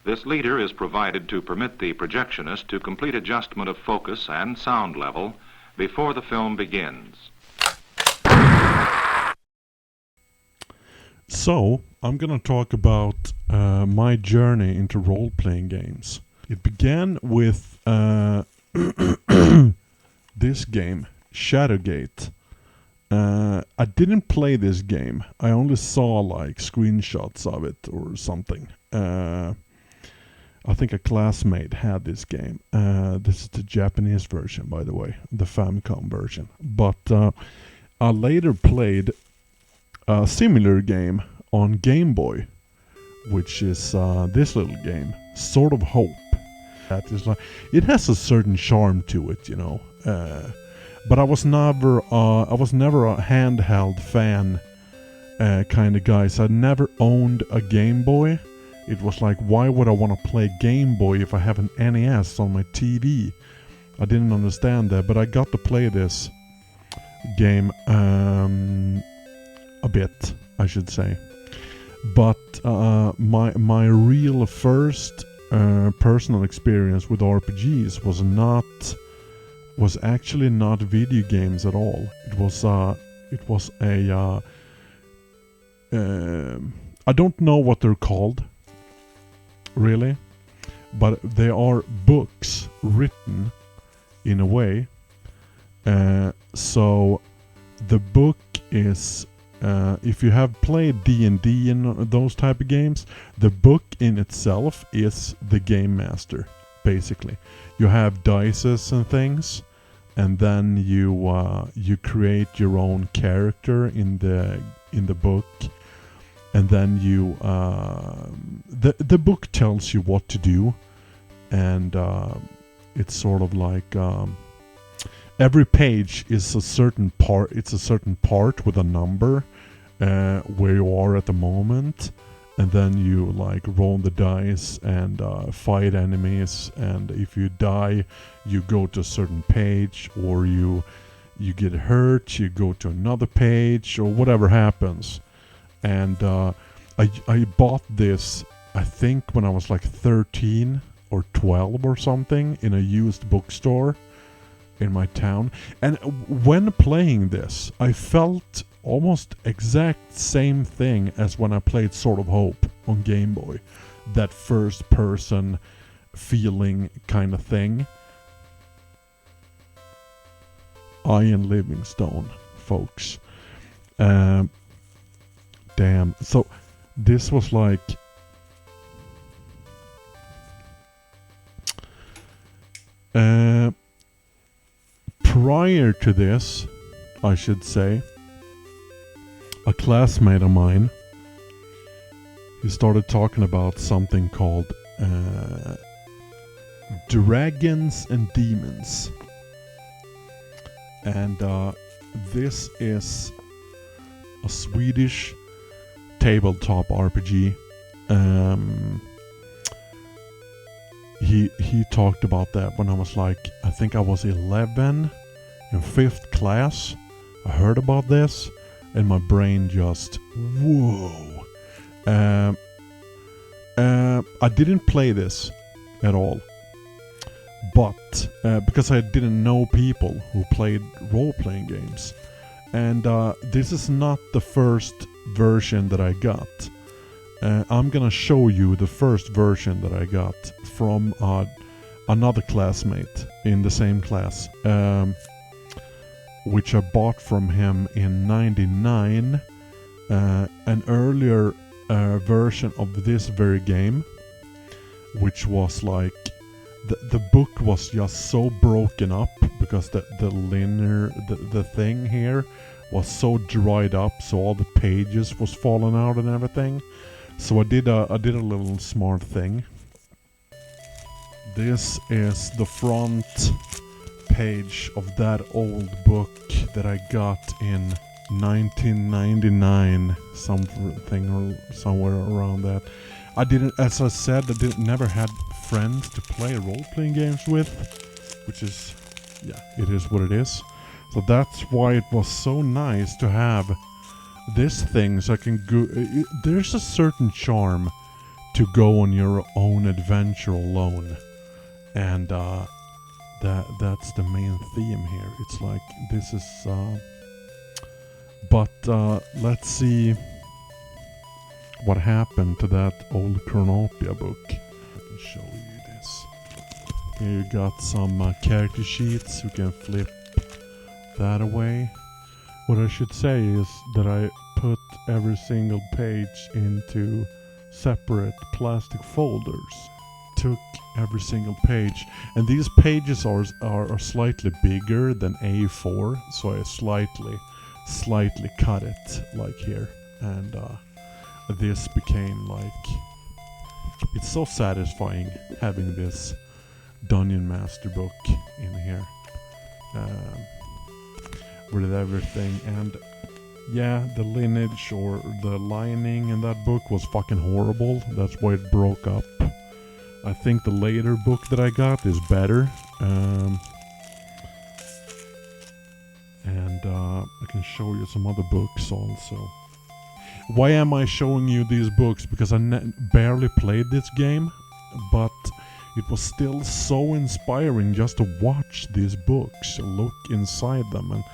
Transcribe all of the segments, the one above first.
This leader is provided to permit the projectionist to complete adjustment of focus and sound level before the film begins. So, I'm gonna talk about my journey into role-playing games. It began with this game, Shadowgate. I didn't play this game. I only saw like screenshots of it or something. I think a classmate had this game. This is the Japanese version, by the way, the Famicom version. But I later played a similar game on Game Boy, which is this little game, Sword of Hope. That is like, it has a certain charm to it, you know. But I was never a handheld fan kind of guy. So I never owned a Game Boy. It was like, why would I want to play Game Boy if I have an NES on my TV? I didn't understand that, but I got to play this game a bit, I should say. But my real first personal experience with RPGs was actually not video games at all. It was a I don't know what they're called, really, but they are books written in a way. So the book is, if you have played D&D and those type of games, the book in itself is the game master, basically. You have dices and things, and then you create your own character in the book, and then you the book tells you what to do, and it's sort of like every page is a certain part. It's a certain part with a number where you are at the moment, and then you like roll the dice and fight enemies, and if you die you go to a certain page, or you get hurt, you go to another page, or whatever happens. And I bought this, I think when I was like 13 or 12 or something, in a used bookstore in my town. And when playing this, I felt almost exact same thing as when I played Sword of Hope on Game Boy. That first person feeling kind of thing. Ian Livingstone, folks. Damn. So this was like prior to this, I should say, a classmate of mine, he started talking about something called Dragons and Demons. And this is a Swedish tabletop RPG. He talked about that when I was like, I think I was 11 in 5th class. I heard about this, and my brain just, whoa. I didn't play this at all, but because I didn't know people who played role-playing games. And this is not the first version that I got. I'm gonna show you the first version that I got from another classmate in the same class, which I bought from him in '99. An earlier version of this very game, which was like, the book was just so broken up because the thing here was so dried up, so all the pages was falling out and everything. So I did a little smart thing. This is the front page of that old book that I got in 1999, something or somewhere around that. I didn't, as I said, never had friends to play role-playing games with, which is, yeah, it is what it is. So that's why it was so nice to have this thing, so I can go. There's a certain charm to go on your own adventure alone. And that's the main theme here. It's like this is but let's see what happened to that old Chronopia book. I can show you this. Here you got some character sheets. You can flip that away. What I should say is that I put every single page into separate plastic folders. Took every single page, and these pages are slightly bigger than A4, so I slightly cut it like here, and this became like, it's so satisfying having this Dungeon Master book in here with everything. And yeah, the lineage or the lining in that book was fucking horrible. That's why it broke up. I think the later book that I got is better. And I can show you some other books also. Why am I showing you these books? Because I barely played this game, but it was still so inspiring just to watch these books, look inside them,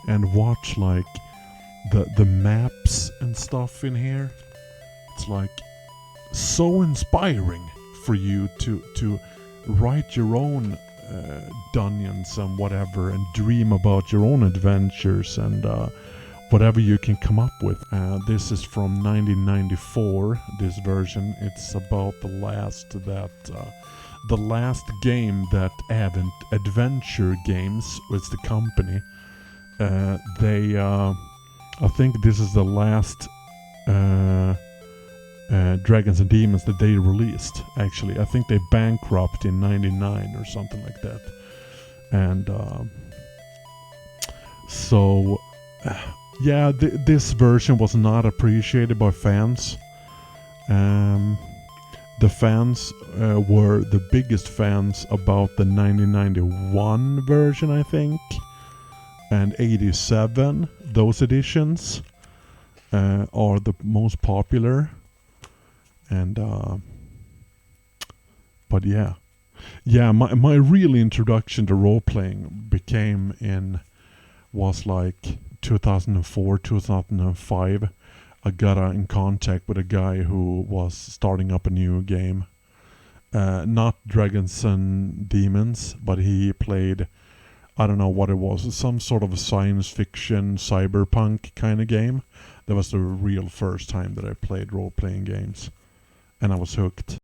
and watch like the maps and stuff in here. It's like so inspiring for you to write your own dungeons and whatever, and dream about your own adventures and whatever you can come up with. This is from 1994, this version. It's about the last game that Adventure Games was the company. I think this is the last Dragons and Demons that they released, actually. I think they bankrupt in 99 or something like that. And so yeah, this version was not appreciated by fans. The fans were the biggest fans about the 1991 version, I think, and 87. Those editions are the most popular. And but yeah, my real introduction to role playing was like 2004, 2005. I got in contact with a guy who was starting up a new game, not Dragons and Demons, but he played, I don't know what it was, some sort of a science fiction cyberpunk kind of game. That was the real first time that I played role playing games, and I was hooked.